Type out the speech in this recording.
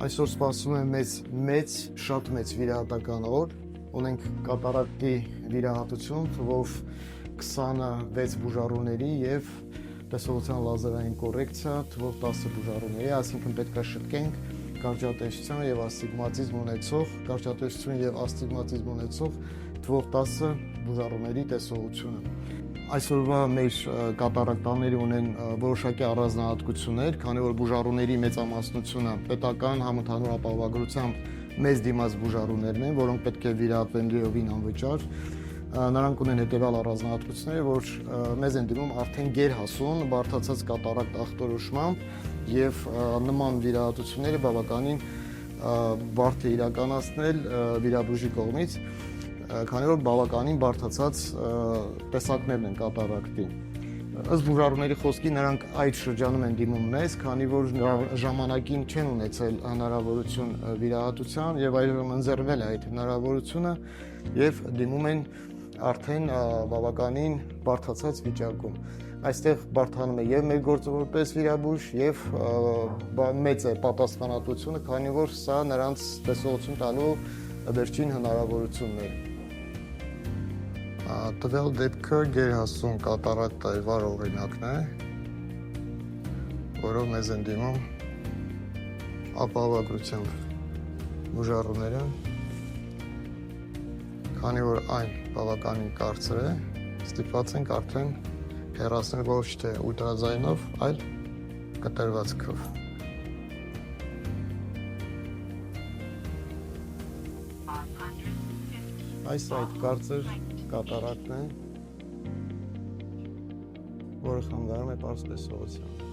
Այսօր սպասում է մեծ, շատ մեծ վիրահատական օր, ունենք կատարակտի վիրահատություն, թվով 26 բուժառուների և տեսողության լազերային կորեկցիա, թվով 10 բուժառուների, այսինքն պետք է շտկենք կարճատեսչության և աստիգմատիզմ ունեցող թվով 10 բուժառուների տեսողությունը։ Այսօրվա մեր կատարակտաները ունեն որոշակի առանձնահատկություններ, քանի որ բուժառուների մեծամասնությունը պետական համընդհանուր ապահովագրությամբ մեզ դիմաց բուժառուներն են, որոնք պետք է վիրահատվեն լիովին անվճար։ Նրանք ունեն հետևյալ առանձնահատկությունները, որ մեզ են դիմում արդեն գերհասուն, բարդացած կատարակտ ախտորոշմամբ և նման վիրահատությունները բավականին բարդ է իրականացնել վիրաբույժի կողմից, քանի որ բավականին բարդացած տեսակներն են կատարակտի։ Ըստ բուժառուների խոսքի նրանք այդ շրջանում են դիմում մեզ, քանի որ ժամանակին չեն ունեցել հնարավորություն վիրահատության և այժմ ընձեռվել է այդ հնարավորությունը և դիմում են արդեն բավականին բարդացած վիճակում։ Այստեղ բարդանում է և մեր գործը որպես վիրաբույժ և մեծ է պատասխանատվությունը, քանի որ սա նրանց տեսողություն տալու վերջին հնարավորությունն է։ Տվյալ դեպքը գերհասուն կատարակտայվար օրինակն է, որով մեզ են դիմում ապահովագրությամբ բուժառուները, քանի որ այն բավականին կարծր է, ստիպված ենք արդեն հեռացնել ոչ թե ուլտրաձայնով, այլ կտրվածքով։ Այս այդ կարծր կատարակտն է, որը խանգարում է պարզ տեսողությանը։